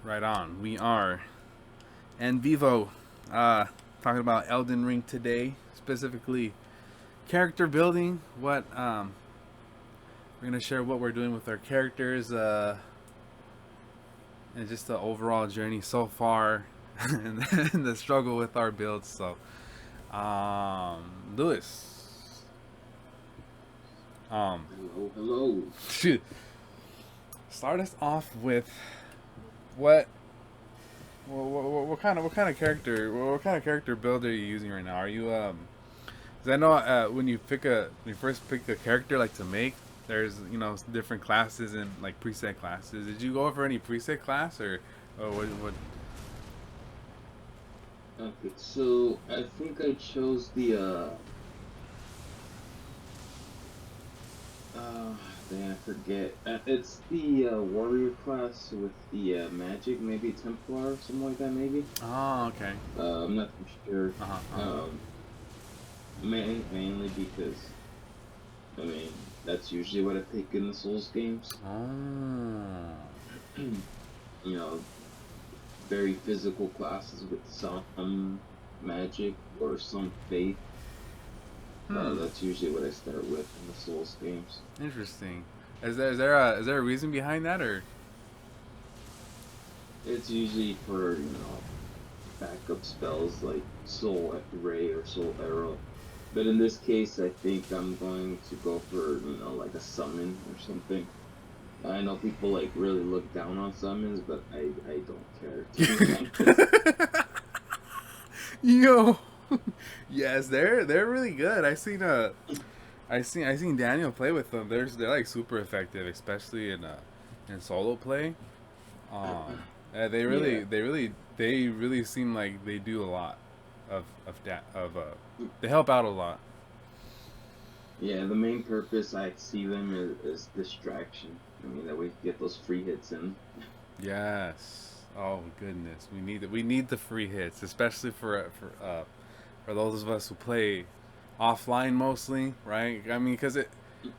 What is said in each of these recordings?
Right on. We are and Vivo talking about Elden Ring today, specifically character building. What we're gonna share what we're doing with our characters, and just the overall journey so far, and the struggle with our builds. So, Lewis, um, Hello, hello. shoot, start us off with what what kind of character what kind of character build are you using right now? Are you 'cause I know when you first pick a character like to make, there's different classes and like preset classes. Did you go over any preset class or what? Okay, so I think I chose the uh dang, I forget. It's the warrior class with the magic, maybe Templar or something like that, maybe. Oh, okay. I'm not too sure. Uh huh. Uh-huh. Um, mainly because I mean that's usually what I pick in the Souls games. Oh. You know, very physical classes with some magic or some faith. Hmm. That's usually what I start with in the Souls games. Interesting. Is there a reason behind that or? It's usually for, backup spells like Soul Ray or Soul Arrow. But in this case, I think I'm going to go for, like a summon or something. I know people like really look down on summons, but I don't care, to be honest. Yo. Yes, they're really good. I seen Daniel play with them. They're like super effective, especially in solo play. Um, they Yeah. really they really seem like they do a lot of they help out a lot. Yeah, the main purpose I see them is distraction. I mean, that we get those free hits in. Yes. Oh goodness, we need the free hits, especially for those of us who play offline mostly, right? I mean, because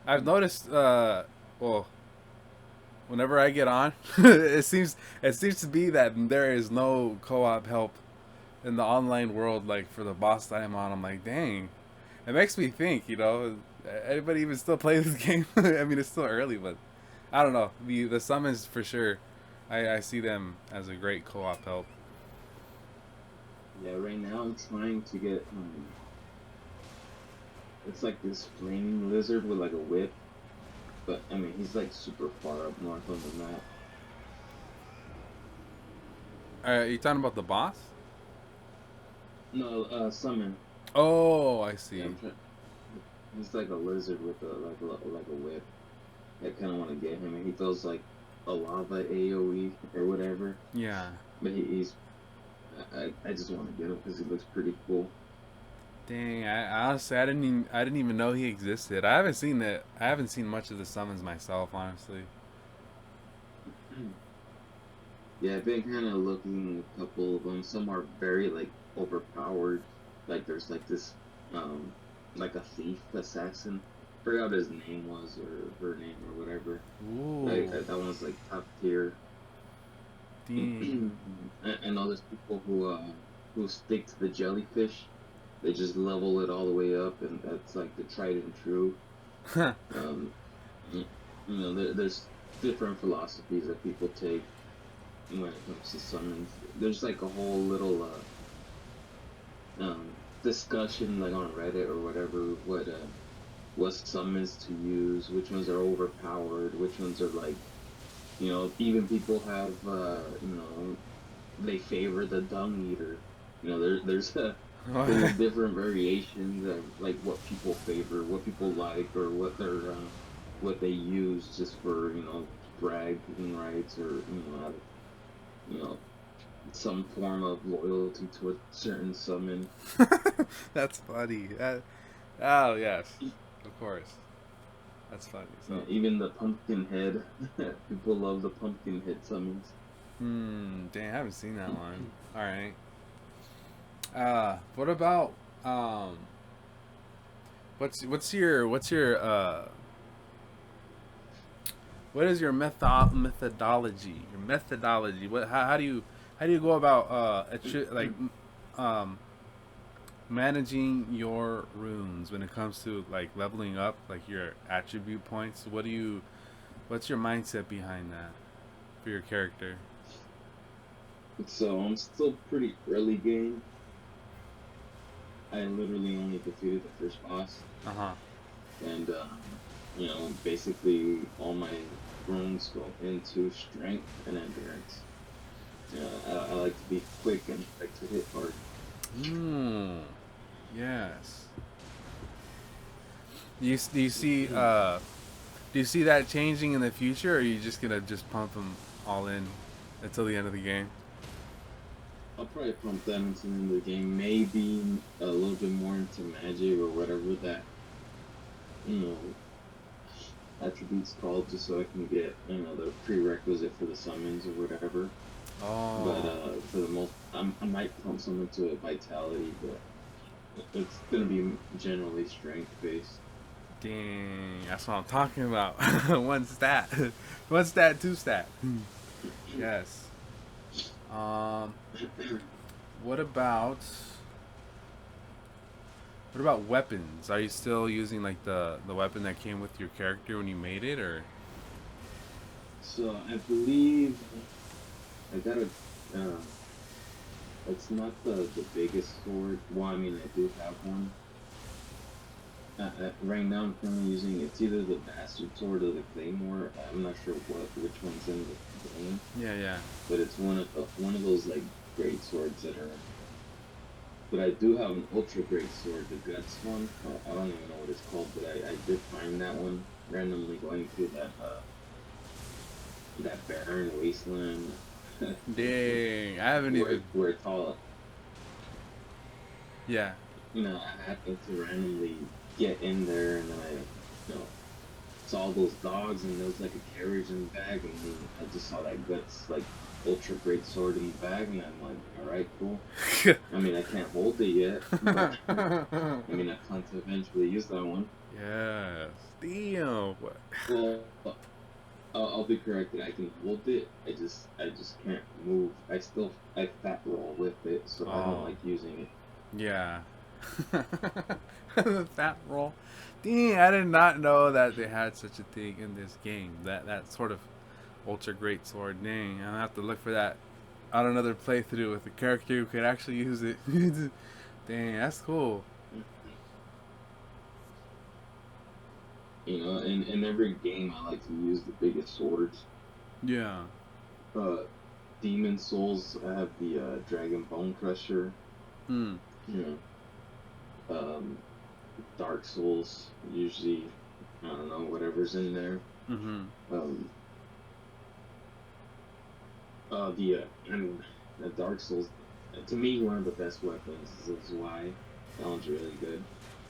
I've noticed. Well, whenever I get on, it seems to be that there is no co-op help in the online world. Like for the boss that I'm on, I'm like, dang. It makes me think. Anybody even still play this game? I mean, it's still early, but I don't know. The summons for sure. I see them as a great co-op help. Yeah, right now I'm trying to get it's like this flaming lizard with like a whip, but I mean he's like super far up north on the map. You talking about the boss? No, summon. Oh, I Yeah, see. I'm trying. He's like a lizard with a whip. I kind of want to get him, and he throws like a lava AOE or whatever. Yeah. But he's I just want to get him because he looks pretty cool. Dang, honestly I didn't even know he existed. I haven't seen much of the summons myself, honestly. Yeah, I've been kind of looking a couple of them. Some are very like overpowered. Like there's like this, um, like a thief assassin. Forgot what his name was or her name or whatever. Like Ooh. that one's like top tier. Dang. I know there's people who stick to the jellyfish. They just level it all the way up, and that's like the tried and true. Um, y- there's different philosophies that people take when it comes to summons. There's like a whole little discussion like on Reddit or whatever what summons to use, which ones are overpowered, which ones are like even people have they favor the dung eater. There's different variations of like what people favor, what people like, or what they use just for bragging rights or you know some form of loyalty to a certain summon. That's funny. Oh yes, of course. That's funny. Yeah, So, even the pumpkin head. People love the pumpkin head summons. dang, I haven't seen that one. All right. What about what's your what is your methodology? Your methodology. What? How do you go about um managing your runes when it comes to like leveling up like your attribute points? What's your mindset behind that for your character? So I'm still pretty early game. I literally only defeated the first boss, Uh huh. and basically all my runes go into strength and endurance. I like to be quick and like to hit hard. Hmm. Yes. Do you see do you see that changing in the future, or are you just gonna just pump them all in until the end of the game? I'll probably pump that into the end of the game. Maybe a little bit more into magic or whatever that you know attributes called, just so I can get the prerequisite for the summons or whatever. But Oh, for the most, I might pump some into vitality, but it's gonna be generally strength based. dang! That's what I'm talking about. One stat, one stat, two stat. Yes. Um. What about what about weapons? Are you still using like the weapon that came with your character when you made it, or? So I believe I got a. Uh, it's not the biggest sword. Well, I mean, I do have one. Right now, I'm currently using it's either the bastard sword or the claymore. I'm not sure which one's in the game, Yeah, yeah. but it's one of those like great swords that are. But I do have an ultra great sword, the guts one. I don't even know what it's called, but I did find that one randomly going through that barren wasteland Dang, I haven't even. where it's all Yeah. I happened to randomly get in there, and then saw all those dogs, and there was like a carriage in the bag, and then I just saw that guts like ultra great sword in the bag, and I'm like, all right, cool. I mean, I can't hold it yet, but I mean, I plan to eventually use that one. Yes. Damn. What? Well, I'll be corrected. I can hold it. I just can't move. I fat roll with it, so I don't Oh, like using it. yeah. The fat roll. Dang, I did not know that they had such a thing in this game. That sort of ultra great sword. Dang, I'll have to look for that on another playthrough with a character who could actually use it. Dang, that's cool. In every game, I like to use the biggest swords. Yeah. Uh, Demon Souls, I have the Dragon Bone Crusher. Hmm. You um, Dark Souls, usually, I don't know, whatever's in there. Mm-hmm. Um, I mean, the Dark Souls, to me, one of the best weapons is Zwei. That one's really good.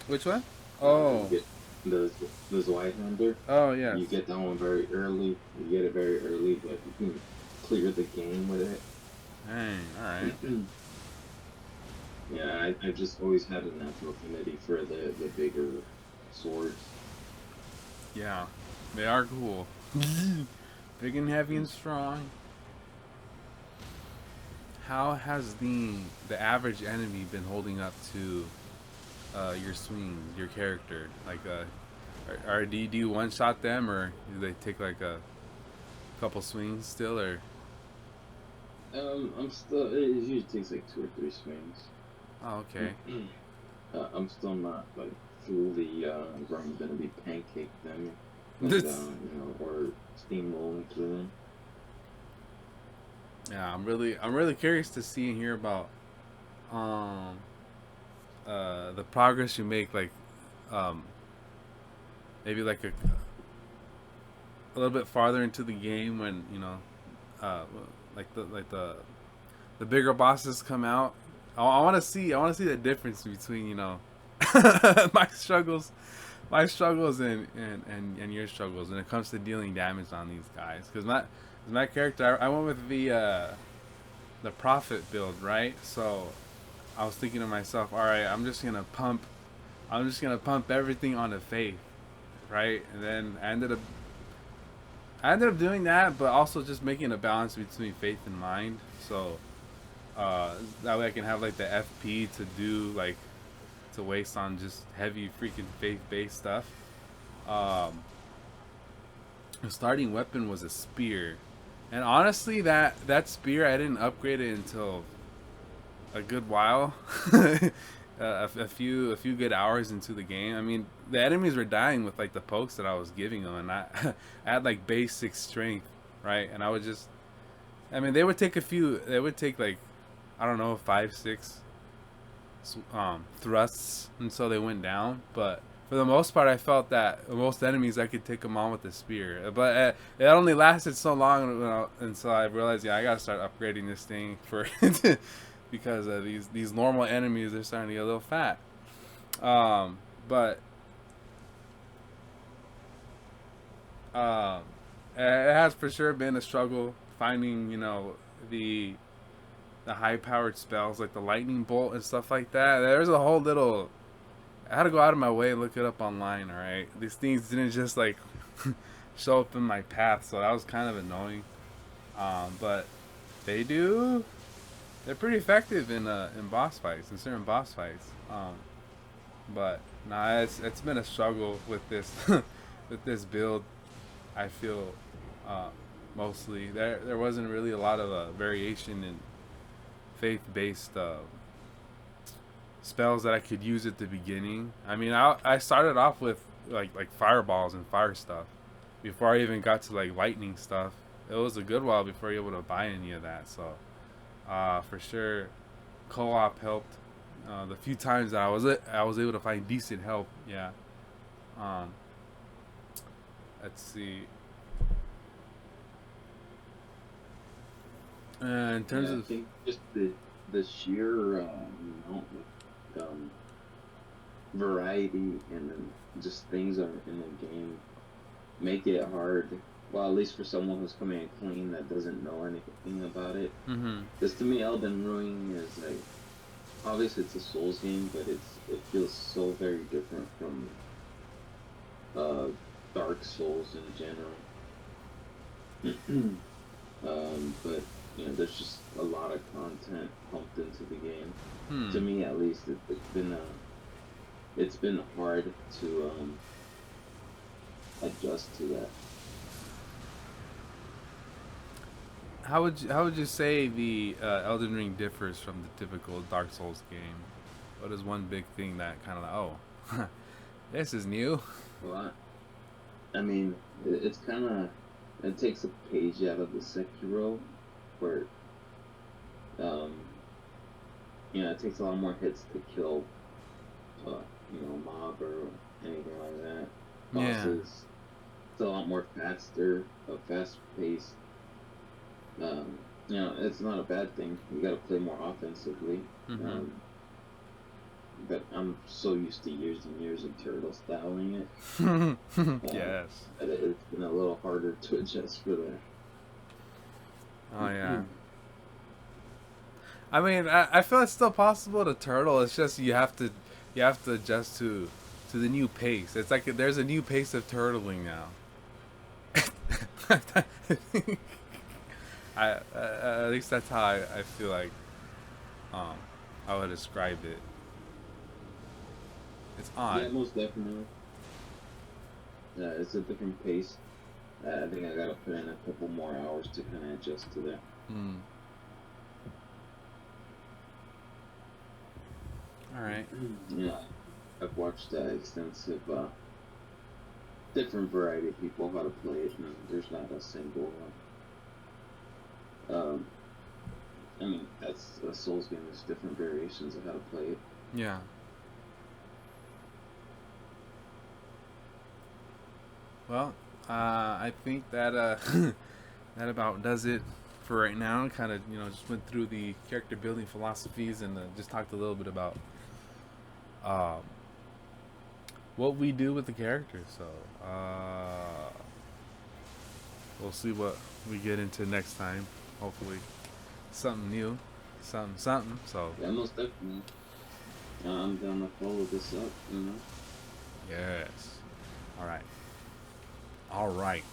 Which one? You Oh. get the Zweihander. Oh yes. You get that one very early. You get it very early, but you can clear the game with it. Dang. All right. Yeah, I've just always had a natural affinity for the bigger swords. Yeah. They are cool. Big and heavy and strong. How has the average enemy been holding up to your swings, your character? Like, do you one shot them, or do they take like a couple swings still, or? I'm still. It usually takes like two or three swings. Oh, okay. I'm still not like fully where I'm gonna be pancake them, and This. or steamrolling through them. Yeah, I'm really curious to see and hear about um the progress you make, like um maybe like a little bit farther into the game when uh the bigger bosses come out. I want to see the difference between my struggles and your struggles when it comes to dealing damage on these guys, because my character, I went with the prophet build, right? So I was thinking to myself, all right, I'm just gonna pump everything on the faith, right? And then I I ended up doing that, but also just making a balance between faith and mind. So that way I can have like the FP to do like to waste on just heavy freaking faith based stuff. Um, the starting weapon was a spear, and honestly, that spear I didn't upgrade it until a good while, a few good hours into the game. I mean, the enemies were dying with like the pokes that I was giving them, and I had like basic strength, right? And I would just, I mean, they would take a few, they would take like, I don't know, 5, 6 thrusts until they went down. But for the most part, I felt that most enemies I could take them on with the spear. But it only lasted so long until I realized, yeah, I gotta start upgrading this thing for because these normal enemies are starting to get a little fat. But um, it has for sure been a struggle finding the the high powered spells like the lightning bolt and stuff like that. There's a whole little. I had to go out of my way and look it up online. All right, these things didn't just like show up in my path, so that was kind of annoying. But they do. They're pretty effective in boss fights, in certain boss fights. But nah, it's been a struggle with this with this build. I feel mostly there wasn't really a lot of variation in faith based spells that I could use at the beginning. I mean, I started off with like fireballs and fire stuff before I even got to like lightning stuff. It was a good while before you were able to buy any of that. So for sure, co-op helped. The few times that I was able to find decent help. Yeah. Um, let's see. In terms Yeah, I of think just the sheer amount of variety and then just things are in the game make it hard. Well, at least for someone who's coming in clean that doesn't know anything about it. mm-hmm. Because to me, Elden Ring is like obviously it's a Souls game, but it feels so very different from Dark Souls in general. But there's just a lot of content pumped into the game. To me, at least, it's been hard to adjust to that. How would you say the Elden Ring differs from the typical Dark Souls game? What is one big thing that kind of like, oh, this is new? Well, I mean, it's kind of it takes a page out of the Sekiro, where um, it takes a lot more hits to kill, a mob or anything like that. Yeah. Bosses, it's a lot more faster, fast paced. It's not a bad thing. You got to play more offensively. Mm-hmm. But I'm so used to years and years of turtle styling it. Yes. It's been a little harder to adjust for that. Oh yeah. I mean, I feel it's still possible to turtle. It's just you have to adjust to the new pace. It's like there's a new pace of turtling now. At least that's how I feel like I would describe it. It's odd. Yeah, most definitely. It's a different pace. I think I gotta put in a couple more hours to kind of adjust to that. All right. Yeah, I've watched extensive, different variety of people how to play it, and there's not a single one. I mean, that's a Souls game. There's different variations of how to play it. Yeah. Well, I think that that about does it for right now. Kind of, just went through the character building philosophies and just talked a little bit about what we do with the character. So we'll see what we get into next time. Hopefully, something new, something. So Yeah, most definitely. I'm gonna follow this up. yes. All right. All right.